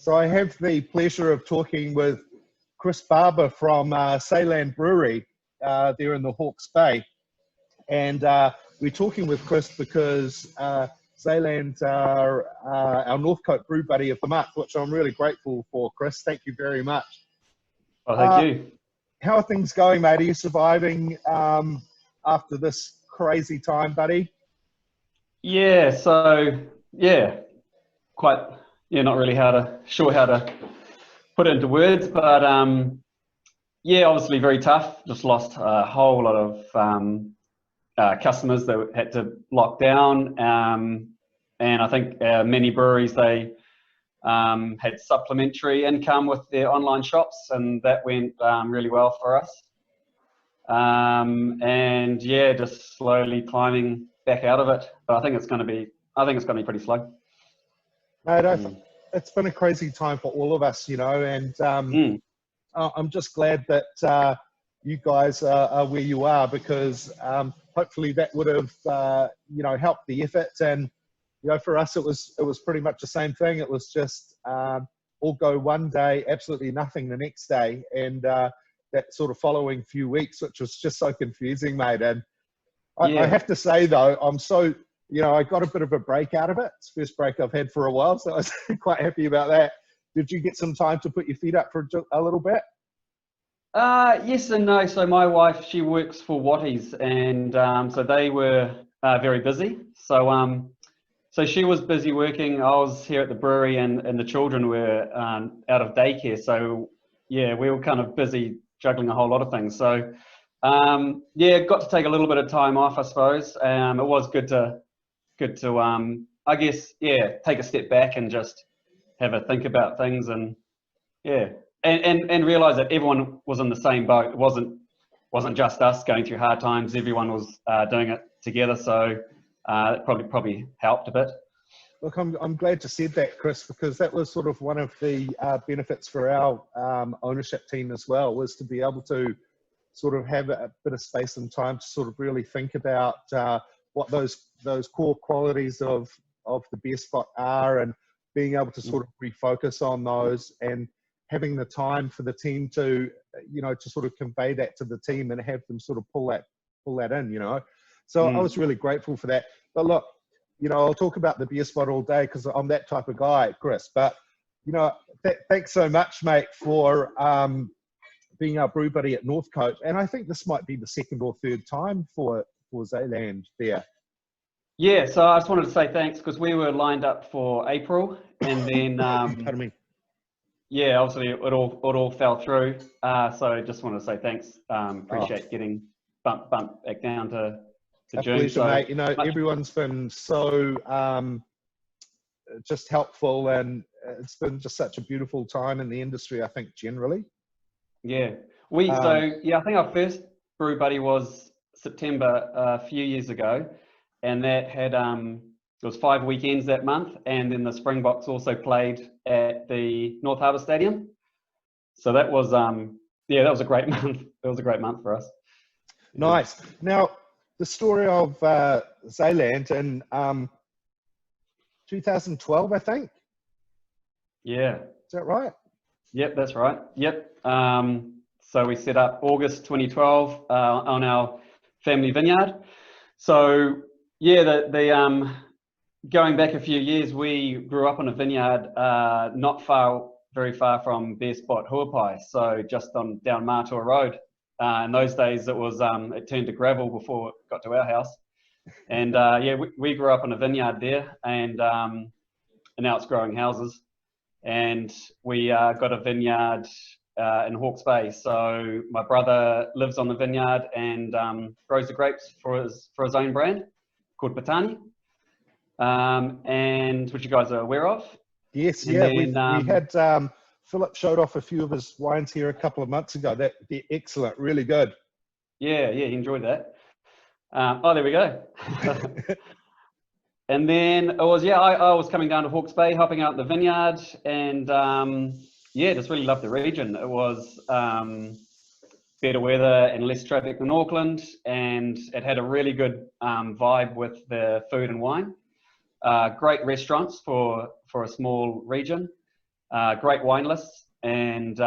So I have the pleasure of talking with Chris Barber from Zealand Brewery there in the Hawke's Bay. And we're talking with Chris because Zealand are our Northcote Brew Buddy of the Month, which I'm really grateful for, Chris. Thank you very much. Well, thank you. How are things going, mate? Are you surviving after this crazy time, buddy? Yeah, so, yeah, not really sure how to put it into words, but yeah, obviously very tough. Just lost a whole lot of customers that had to lock down. And I think many breweries, they had supplementary income with their online shops, and that went really well for us. And yeah, just slowly climbing back out of it. But I think it's going to be pretty slow. Mate, it's been a crazy time for all of us, you know, and I'm just glad that you guys are where you are, because hopefully that would have, you know, helped the effort. And, you know, for us, it was pretty much the same thing. It was just all go one day, absolutely nothing the next day. And that sort of following few weeks, which was just so confusing, mate. And I have to say, though, I'm so, you know, I got a bit of a break out of it. It's the first break I've had for a while, so I was quite happy about that. Did you get some time to put your feet up for a little bit? Yes and no. So my wife, she works for Watties, and so they were very busy. So so she was busy working. I was here at the brewery, and the children were out of daycare. So yeah, we were kind of busy juggling a whole lot of things. So yeah, got to take a little bit of time off, I suppose. It was good to I guess, yeah, take a step back and just have a think about things, and yeah, and realize that everyone was in the same boat. It wasn't just us going through hard times. Everyone was doing it together. So it probably helped a bit. Look, I'm glad you said that, Chris, because that was sort of one of the benefits for our ownership team as well, was to be able to sort of have a bit of space and time to sort of really think about what those core qualities of the beer spot are, and being able to sort of refocus on those, and having the time for the team to, you know, to sort of convey that to the team and have them sort of pull that in, you know. So I was really grateful for that. But look, you know, I'll talk about the beer spot all day because I'm that type of guy, Chris. But, you know, thanks so much, mate, for being our brew buddy at Northcote. And I think this might be the second or third time for Zealand there. Yeah, so I just wanted to say thanks, because we were lined up for April, and then Pardon me. yeah, obviously it all fell through. So just wanted to say thanks. Appreciate getting bumped back down to A June. pleasure, So mate. You know, everyone's been so just helpful, and it's been just such a beautiful time in the industry, I think, generally. Yeah, so yeah, I think our first Brew Buddy was September a few years ago, and that had it was 5 weekends that month, and then the Springboks also played at the North Harbour Stadium. So that was yeah, that was a great month. It was a great month for us. Nice. Now, the story of Zealand in 2012, I think. Yeah. Is that right? Yep, that's right. Yep. So we set up August 2012 on our family vineyard. So yeah, the going back a few years, we grew up on a vineyard not very far from beer spot Huapai, so just down Matua Road. In those days, it turned to gravel before it got to our house. And yeah, we grew up on a vineyard there, and now it's growing houses. And we got a vineyard in Hawke's Bay. So my brother lives on the vineyard and grows the grapes for his own brand called Patani, and which you guys are aware of. Yes, and yeah. Then, we had Philip showed off a few of his wines here a couple of months ago. They're excellent, really good. Yeah, he enjoyed that. Oh, there we go. And then I was coming down to Hawke's Bay, hopping out in the vineyard, and yeah, just really loved the region. It was better weather and less traffic than Auckland, and it had a really good vibe with the food and wine. Great restaurants for a small region, great wine lists, and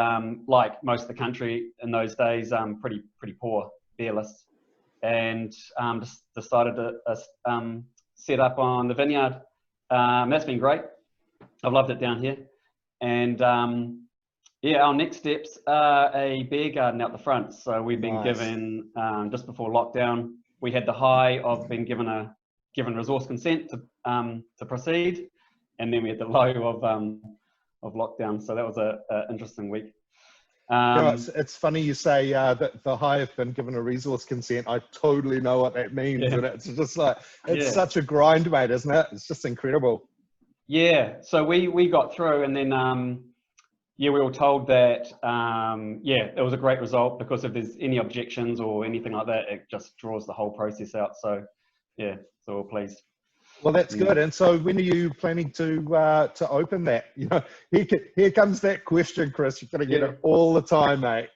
like most of the country in those days, pretty poor beer lists, and just decided to set up on the vineyard. That's been great. I've loved it down here, and yeah, our next steps are a beer garden out the front. So we've been given just before lockdown, we had the high of being given resource consent to proceed, and then we had the low of lockdown. So that was a interesting week. It's funny you say that the high have been given a resource consent. I totally know what that means, and it's just like such a grind, mate, isn't it? It's just incredible. Yeah. So we got through, and then yeah, we were told that yeah, it was a great result, because if there's any objections or anything like that, it just draws the whole process out. So yeah, so we're pleased. Well, that's good. And so, when are you planning to open that? You know, here comes that question, Chris. You're going to get it all the time, mate.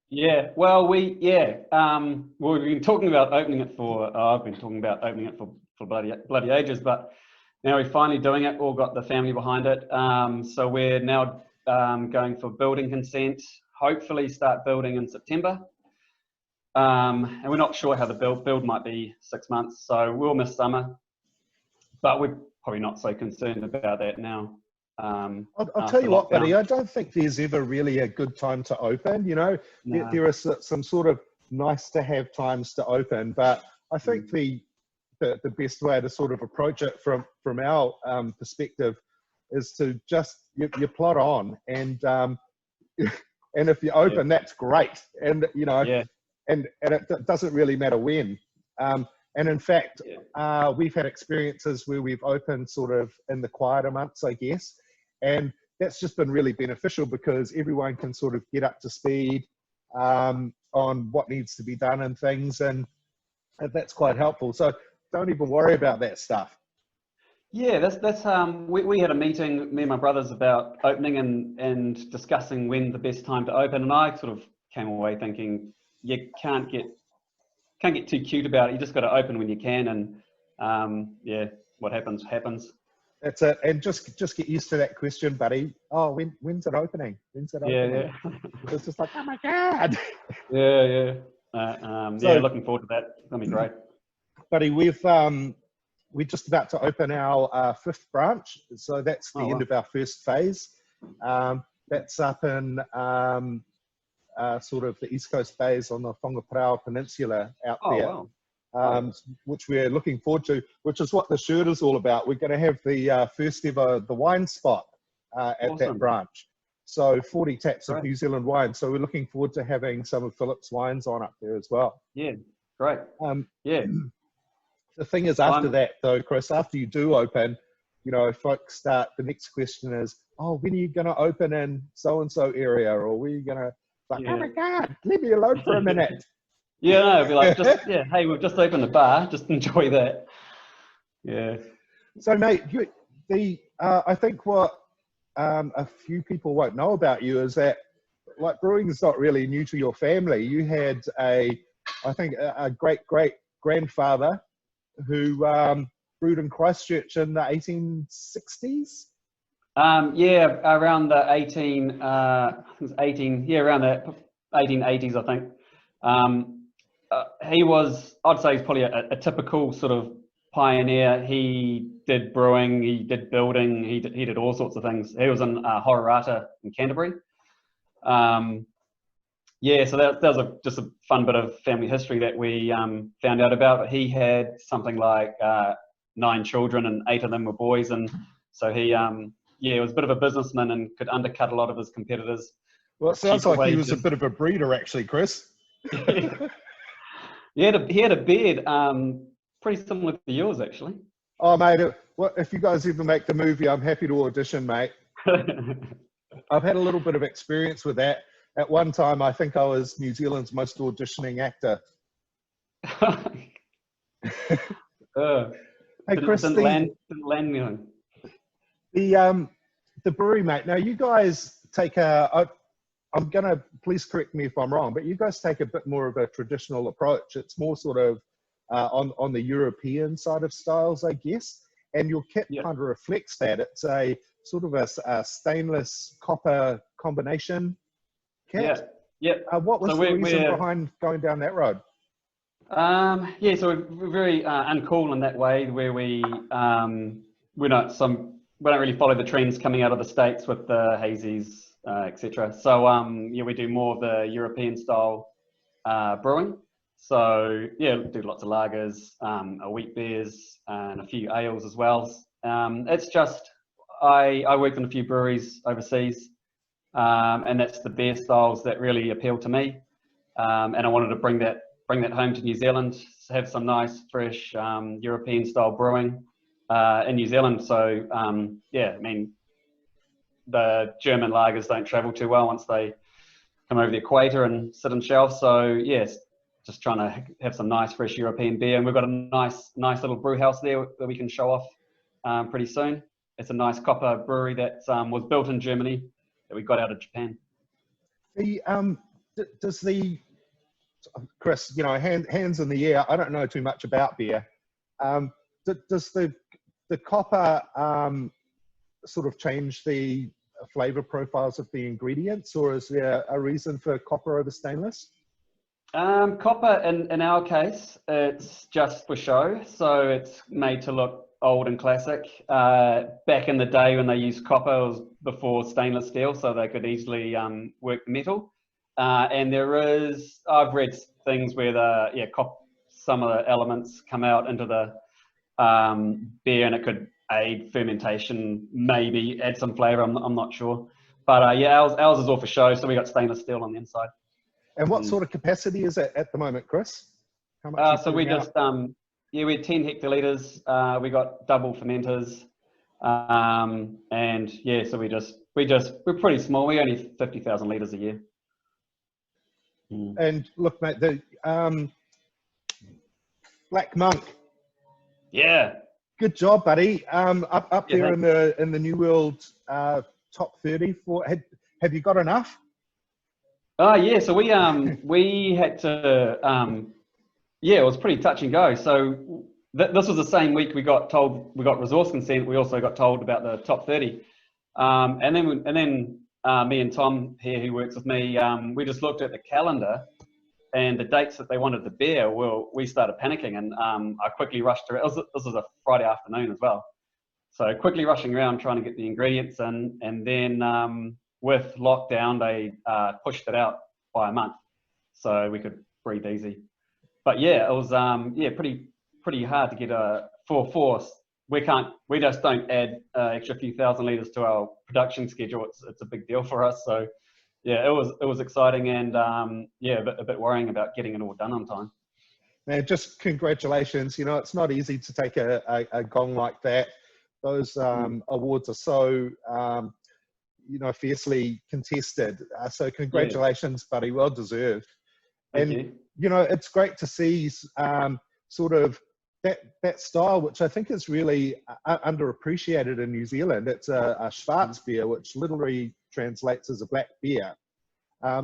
Yeah. Well, we've been talking about opening it for. I've been talking about opening it for bloody ages, but now we're finally doing it. All got the family behind it. So we're now going for building consent. Hopefully, start building in September. And we're not sure how the build might be 6 months, so we'll miss summer. But we're probably not so concerned about that now. I'll tell you what, buddy, I don't think there's ever really a good time to open. You know, there are some sort of nice to have times to open, but I think the best way to sort of approach it from our perspective is to just you plod on, and if you open, that's great, and you know, and it doesn't really matter when. And in fact, we've had experiences where we've opened sort of in the quieter months, I guess. And that's just been really beneficial, because everyone can sort of get up to speed on what needs to be done and things. And that's quite helpful. So don't even worry about that stuff. Yeah, that's we had a meeting, me and my brothers, about opening and discussing when the best time to open. And I sort of came away thinking, you can't get too cute about it. You just got to open when you can, and yeah, what happens happens. That's it. And just get used to that question, buddy. Oh, when's it opening? When's it opening? Yeah. It's just like, oh my god. Yeah. Yeah, looking forward to that. That'll be great. Buddy, we're just about to open our fifth branch, so that's the end of our first phase. That's up in sort of the East Coast Bays on the Whangaparao Peninsula out there, which we're looking forward to, which is what the shirt is all about. We're going to have the first ever the wine spot at that branch. So 40 taps of New Zealand wine. So we're looking forward to having some of Philip's wines on up there as well. Yeah, great. Yeah. The thing is, after that though, Chris, after you do open, you know, folks start, the next question is, oh, when are you going to open in so-and-so area? Or where are you going to, like, oh my God, leave me alone for a minute. Yeah, no, it'd be like, hey, we've just opened a bar, just enjoy that. Yeah. So, mate, I think what a few people won't know about you is that, like, brewing is not really new to your family. You had I think a great-great-grandfather who brewed in Christchurch in the 1860s. Yeah, around the 1880s, I think. He was, I'd say he's probably a typical sort of pioneer. He did brewing, he did building, he did all sorts of things. He was in Hororata in Canterbury. Yeah, so that was just a fun bit of family history that we found out about. He had something like 9 children, and 8 of them were boys, and so he was a bit of a businessman and could undercut a lot of his competitors. Well, it sounds like he was a bit of a breeder, actually, Chris. He had a beard pretty similar to yours, actually. Oh, mate, if you guys ever make the movie, I'm happy to audition, mate. I've had a little bit of experience with that. At one time, I think I was New Zealand's most auditioning actor. Hey, Chris, didn't land me. The brewery, mate. Now, you guys take I'm going to, please correct me if I'm wrong, but you guys take a bit more of a traditional approach. It's more sort of on the European side of styles, I guess. and your kit Yep. kind of reflects that. It's a sort of a stainless copper combination kit. Yeah. Yep. What was So the reason behind going down that road? Yeah, so we're very uncool in that way, where we we don't really follow the trends coming out of the States with the hazies, etc. So yeah, we do more of the European style brewing. So yeah, do lots of lagers, wheat beers, and a few ales as well. It's just I worked in a few breweries overseas, and that's the beer styles that really appeal to me. And I wanted to bring that home to New Zealand, have some nice, fresh European style brewing in New Zealand. So yeah, I mean, the German lagers don't travel too well once they come over the equator and sit on shelves. So yes, just trying to have some nice, fresh European beer. And we've got a nice little brew house there that we can show off pretty soon. It's a nice copper brewery that was built in Germany that we got out of Japan. The does the Chris, you know, hands in the air. I don't know too much about beer. Does the copper sort of change the flavor profiles of the ingredients, or is there a reason for copper over stainless? Copper, in our case, it's just for show. So it's made to look old and classic. Back in the day when they used copper, it was before stainless steel, so they could easily work metal. And I've read things where some of the elements come out into the beer, and it could aid fermentation, maybe add some flavor. I'm not sure, but yeah, ours is all for show. So we got stainless steel on the inside. And what sort of capacity is it at the moment, Chris? How much? So we just yeah, we're 10 hectoliters. We got double fermenters, and yeah, so we're pretty small. We only 50,000 liters a year. And look, mate, the Black Monk. Yeah. Good job, buddy. Up Yeah, there in the New World top 30. Have you got enough? Oh yeah, so we had to yeah, it was pretty touch and go. So this was the same week we got resource consent. We also got told about the top 30, and then me and Tom here, who works with me, we just looked at the calendar and the dates that they wanted the beer. Well, we started panicking, and I quickly rushed around. This was a Friday afternoon as well, so quickly rushing around trying to get the ingredients in, and then with lockdown they pushed it out by a month so we could breathe easy. But yeah, it was yeah, pretty hard to get a 4-4. We just don't add extra few thousand liters to our production schedule. It's a big deal for us. So yeah, it was exciting, and yeah, a bit worrying about getting it all done on time. Man, just congratulations. You know, it's not easy to take a gong like that. Those awards are so you know, fiercely contested. So congratulations, buddy. Well deserved. And you know, it's great to see sort of that style, which I think is really underappreciated in New Zealand. It's a Schwarzbier, which literally translates as a black beer.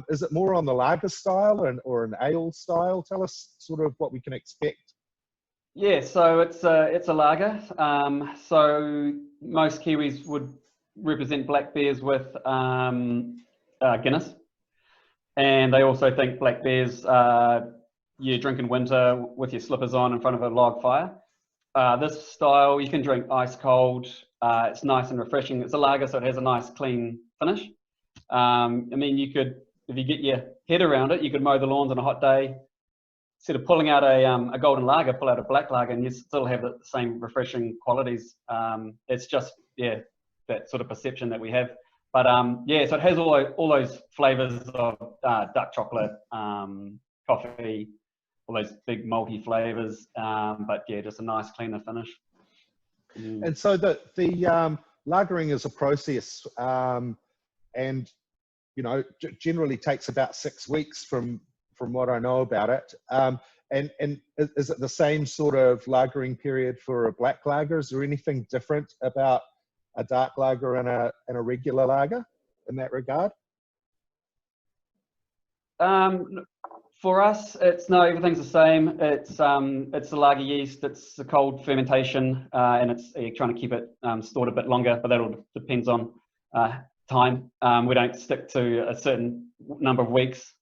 Is it more on the lager style or an ale style? Tell us sort of what we can expect. Yeah, so it's a lager. So most Kiwis would represent black beers with Guinness, and they also think black beers you drink in winter with your slippers on in front of a log fire. This style you can drink ice cold. It's nice and refreshing. It's a lager, so it has a nice clean finish. I mean, you could, if you get your head around it, you could mow the lawns on a hot day. Instead of pulling out a golden lager, pull out a black lager, and you still have the same refreshing qualities. It's just, yeah, that sort of perception that we have. But yeah, so it has all those flavors of dark chocolate, coffee, all those big malty flavors. But yeah, just a nice cleaner finish. And so the lagering is a process, and you know, generally takes about 6 weeks from what I know about it. And is it the same sort of lagering period for a black lager? Is there anything different about a dark lager and a regular lager in that regard? For us, no, everything's the same. It's the lager yeast. It's the cold fermentation, and you're trying to keep it stored a bit longer, but that all depends on time. We don't stick to a certain number of weeks.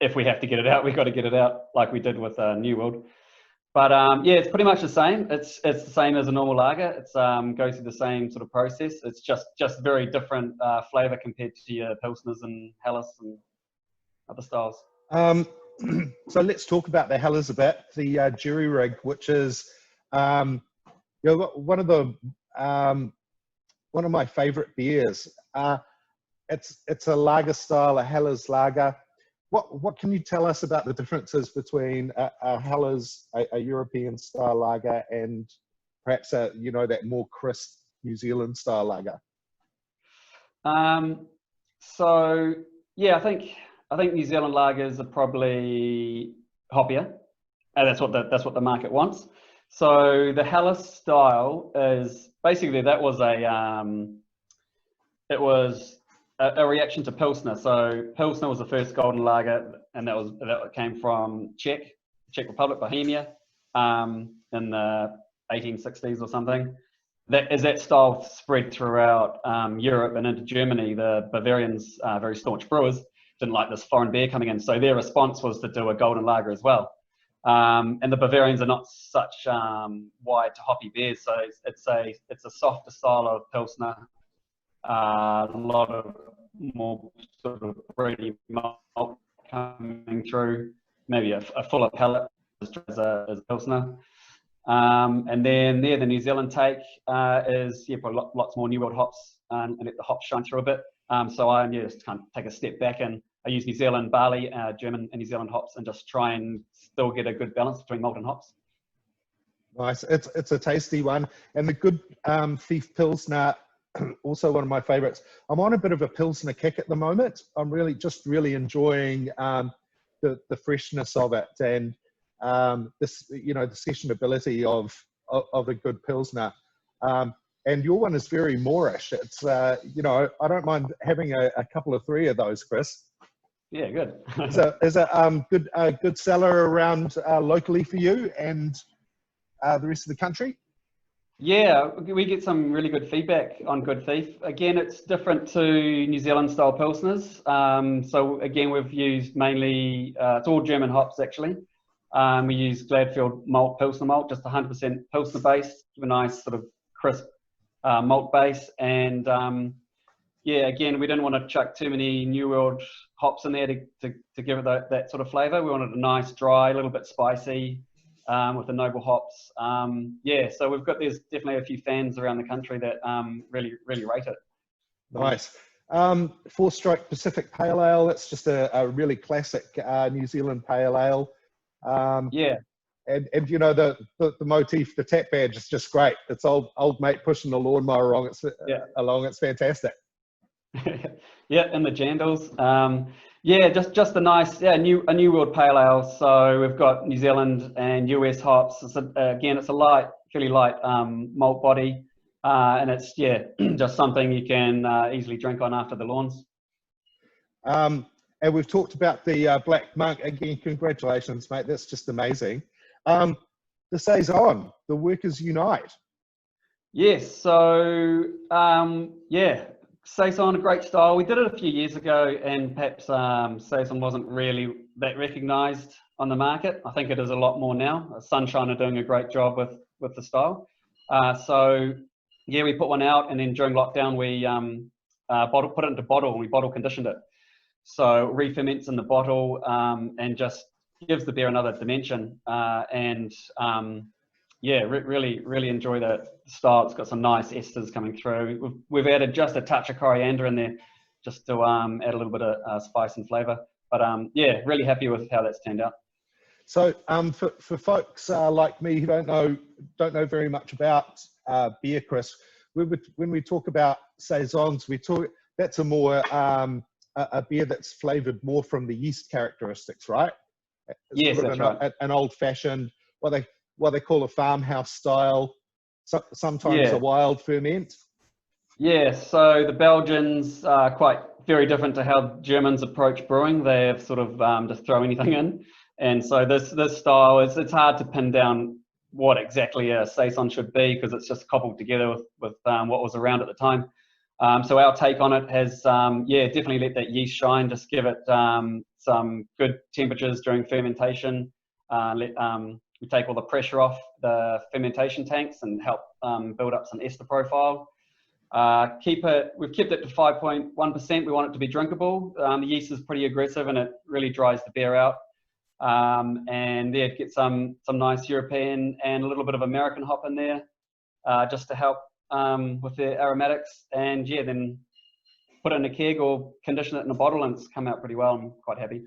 If we have to get it out, we've got to get it out, like we did with New World. But yeah, it's pretty much the same. It's the same as a normal lager. It's goes through the same sort of process. It's just very different flavour compared to your pilsners and helles and other styles. So let's talk about the helles a bit. The jury rig, which is one of my favourite beers. It's a lager style, a helles lager. What can you tell us about the differences between a helles, a European style lager, and perhaps that more crisp New Zealand style lager? So yeah, I think New Zealand lagers are probably hoppier, and that's what the market wants. So the helles style is basically that was a reaction to Pilsner. So Pilsner was the first golden lager, and that came from Czech Republic, Bohemia, in the 1860s or something. That style spread throughout Europe and into Germany. The Bavarians, very staunch brewers, didn't like this foreign beer coming in, so their response was to do a golden lager as well. And the Bavarians are not such wide to hoppy beers, so it's a softer style of Pilsner. A lot of more sort of bready malt coming through, maybe a fuller palate as a Pilsner. And then the New Zealand take is probably lots more New World hops and let the hops shine through a bit. So I just kind of take a step back and I use New Zealand barley, German and New Zealand hops, and just try and still get a good balance between malt and hops. Nice. It's a tasty one, and the good Thief Pilsner, also one of my favorites. I'm on a bit of a Pilsner kick at the moment. I'm really enjoying the freshness of it, and this the sessionability of a good Pilsner. And your one is very Moorish. It's I don't mind having a couple of three of those, Chris. Yeah, good. Is a good seller around locally for you and the rest of the country? Yeah, we get some really good feedback on Good Thief. Again, it's different to New Zealand style Pilsners. So again, we've used mainly, it's all German hops actually. We use Gladfield malt, Pilsner malt, just 100% Pilsner based, a nice sort of crisp malt base. And yeah, again, we didn't want to chuck too many New World hops in there to give it that sort of flavour. We wanted a nice dry, a little bit spicy, with the noble hops. Yeah, so there's definitely a few fans around the country that really rate it. Nice. 4-stroke Pacific Pale Ale. It's just a really classic New Zealand pale ale. Yeah. And the motif, the tap badge is just great. It's old mate pushing the lawnmower along. It's fantastic. Yeah, and the jandals. Yeah, just a nice, a New World pale ale. So we've got New Zealand and US hops. It's a fairly light malt body, and it's just something you can easily drink on after the lawns. And we've talked about the Black Monk again. Congratulations, mate. That's just amazing. The Saison, the Workers Unite. Yes. So Saison, a great style. We did it a few years ago, and perhaps Saison wasn't really that recognised on the market. I think it is a lot more now. Sunshine are doing a great job with the style. So yeah, we put one out, and then during lockdown we put it into bottle, and we bottle conditioned it. So re-ferments in the bottle and just gives the beer another dimension. Really enjoy the style. It's got some nice esters coming through. We've added just a touch of coriander in there just to add a little bit of spice and flavour. But really happy with how that's turned out. So for folks like me who don't know very much about beer, Chris, when we talk about saisons, that's a more a beer that's flavoured more from the yeast characteristics, right? Yes, that's right. An old-fashioned, what they call a farmhouse style, sometimes a wild ferment. Yeah, so the Belgians are quite very different to how Germans approach brewing. They sort of just throw anything in. And so this style, it's hard to pin down what exactly a saison should be, because it's just cobbled together with what was around at the time. So our take on it has, definitely let that yeast shine. Just give it some good temperatures during fermentation. We take all the pressure off the fermentation tanks and help build up some ester profile. We've kept it to 5.1%. We want it to be drinkable. The yeast is pretty aggressive and it really dries the beer out. And yeah, get some nice European and a little bit of American hop in there, just to help with the aromatics. And yeah, then put it in a keg or condition it in a bottle, and it's come out pretty well. I'm quite happy.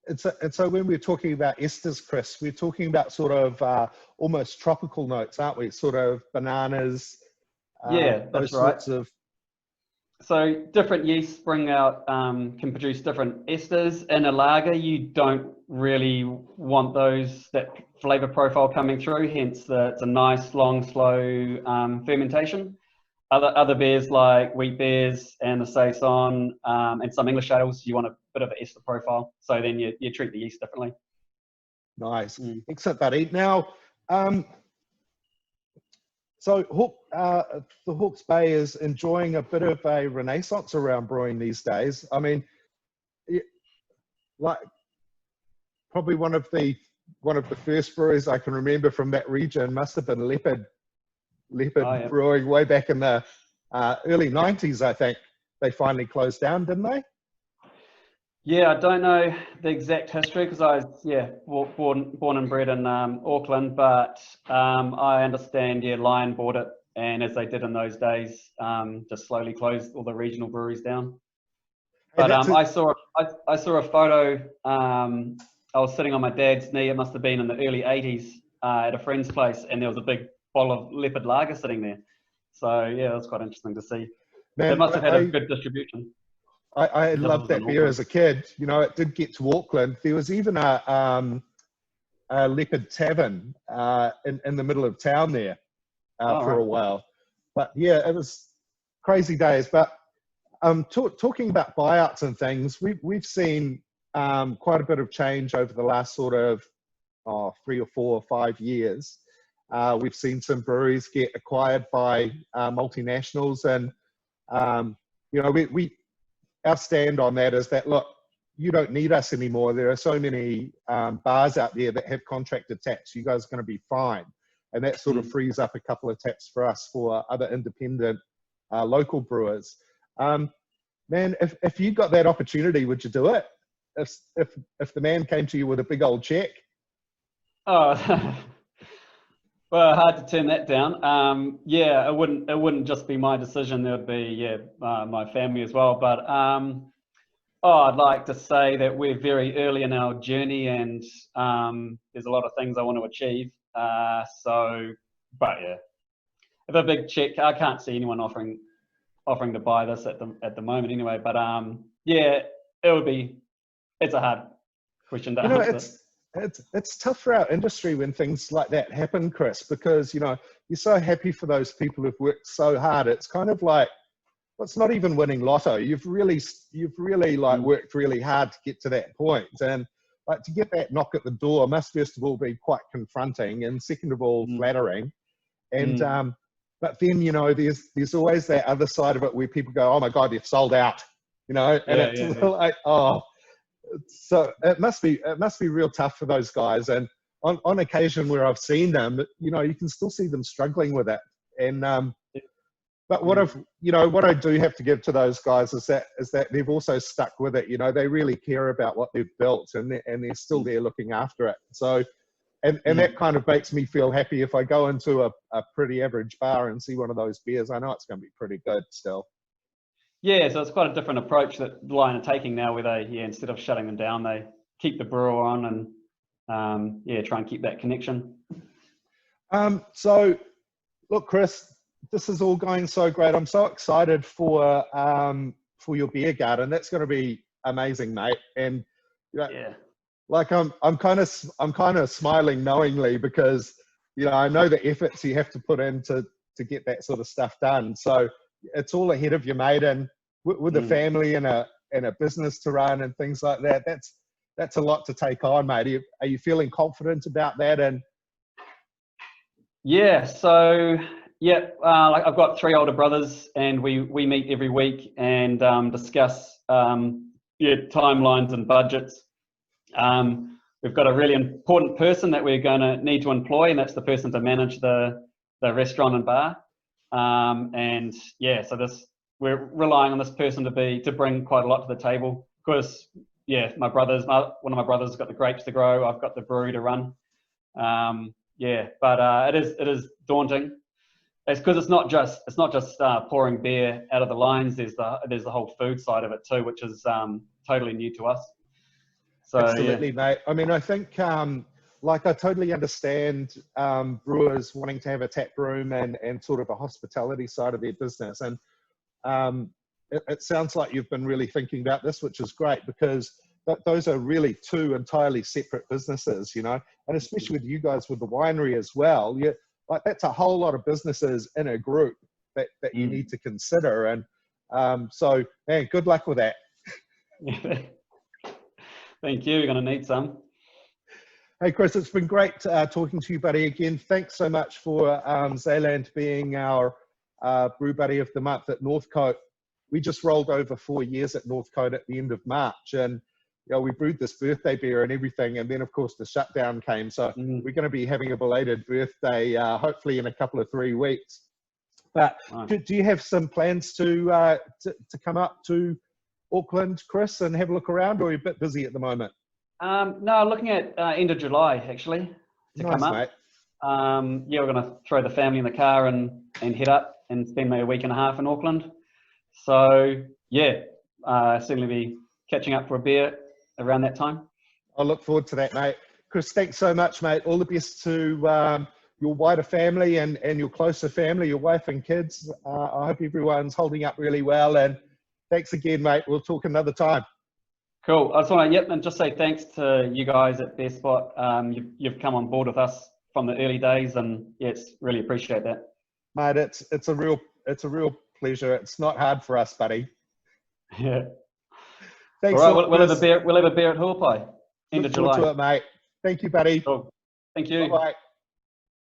And so when we're talking about esters, Chris, we're talking about sort of almost tropical notes, aren't we? Sort of bananas. Yeah, that's right. Sorts of... So different yeasts bring out, can produce different esters. In a lager, you don't really want that flavor profile coming through, hence it's a nice, long, slow fermentation. Other beers like wheat beers and the saison and some English ales, you want a bit of an ester profile. So then you treat the yeast differently. Nice. Excellent, buddy. Now, so the Hawke's Bay is enjoying a bit of a renaissance around brewing these days. I mean, like probably one of the first breweries I can remember from that region must have been Leopard Brewing way back in the early 90s. I think they finally closed down, didn't they? Yeah, I don't know the exact history because I was born and bred in Auckland, but I understand Lion bought it, and as they did in those days, just slowly closed all the regional breweries down. But I saw a photo. I was sitting on my dad's knee. It must have been in the early 80s at a friend's place, and there was a big bottle of Leopard lager sitting there. So yeah, it was quite interesting to see. Man, they must have had a good distribution. I loved that beer as a kid. You know, it did get to Auckland. There was even a Leopard Tavern in the middle of town there for a while. But yeah, it was crazy days. But talking about buyouts and things, we've seen quite a bit of change over the last sort of 3 or 4 or 5 years. We've seen some breweries get acquired by multinationals, and you know, our stand on that is that, look, you don't need us anymore. There are so many bars out there that have contracted taps. You guys are going to be fine. And that sort of frees up a couple of taps for us for other independent local brewers. Man, if you got that opportunity, would you do it? If the man came to you with a big old check? Oh, well, hard to turn that down. Yeah, it wouldn't just be my decision. There would be my family as well. But I'd like to say that we're very early in our journey, and there's a lot of things I want to achieve. But yeah, if a big check, I can't see anyone offering to buy this at the moment anyway. But yeah, it's a hard question to answer. It's tough for our industry when things like that happen, Chris, because, you know, you're so happy for those people who've worked so hard. It's kind of like, well, it's not even winning lotto. You've really like worked really hard to get to that point. And like to get that knock at the door must first of all be quite confronting, and second of all, flattering. And, but then, you know, there's always that other side of it where people go, oh my God, you've sold out, you know, and like, oh, so it must be real tough for those guys. And on occasion where I've seen them, you know, you can still see them struggling with it. And but what I do have to give to those guys is that they've also stuck with it. You know, they really care about what they've built, and they're still there looking after it. So and that kind of makes me feel happy if I go into a pretty average bar and see one of those beers. I know it's going to be pretty good still. Yeah, so it's quite a different approach that Lion are taking now, where they, instead of shutting them down, they keep the brewer on and, try and keep that connection. So, look, Chris, this is all going so great. I'm so excited for your beer garden. That's going to be amazing, mate. And you know, like I'm kind of smiling knowingly, because you know, I know the efforts you have to put in to get that sort of stuff done. So it's all ahead of you, mate. And with a family and a business to run and things like that, that's a lot to take on, mate. Are you feeling confident about that? And yeah, so yeah, like I've got 3 older brothers, and we meet every week and discuss timelines and budgets. We've got a really important person that we're going to need to employ, and that's the person to manage the restaurant and bar. And yeah, so we're relying on this person to bring quite a lot to the table, because yeah, one of my brothers has got the grapes to grow, I've got the brewery to run. Yeah, but it is daunting. It's because it's not just pouring beer out of the lines. There's the whole food side of it too, which is totally new to us. So, absolutely, yeah. mate. I mean, I think like I totally understand brewers wanting to have a tap room and sort of a hospitality side of their business, and it sounds like you've been really thinking about this, which is great, because those are really 2 entirely separate businesses, you know, and especially with you guys with the winery as well. Like that's a whole lot of businesses in a group that you need to consider. And so, man, good luck with that. Thank you. You're going to need some. Hey, Chris, it's been great talking to you, buddy. Again, thanks so much for Zealand being our Brew Buddy of the Month at Northcote. We just rolled over 4 years at Northcote at the end of March, and you know, we brewed this birthday beer and everything, and then of course the shutdown came. So we're going to be having a belated birthday, hopefully in a couple of 3 weeks. But do you have some plans to come up to Auckland, Chris, and have a look around, or are you a bit busy at the moment? No, looking at end of July actually to come up. Mate. Yeah, we're going to throw the family in the car and head up and spend maybe a week and a half in Auckland. So yeah, certainly be catching up for a beer around that time. I look forward to that, mate. Chris, thanks so much, mate. All the best to your wider family and your closer family, your wife and kids. I hope everyone's holding up really well, and thanks again, mate. We'll talk another time. Cool. I just want to, and just say thanks to you guys at Best Spot. You've come on board with us from the early days, and yeah, it's really appreciate that. Mate, it's a real pleasure. It's not hard for us, buddy. Yeah. Thanks. All right, we'll have a beer at Huapai. End of July. Look forward to it, mate. Thank you, buddy. Cool. Thank you. Bye-bye.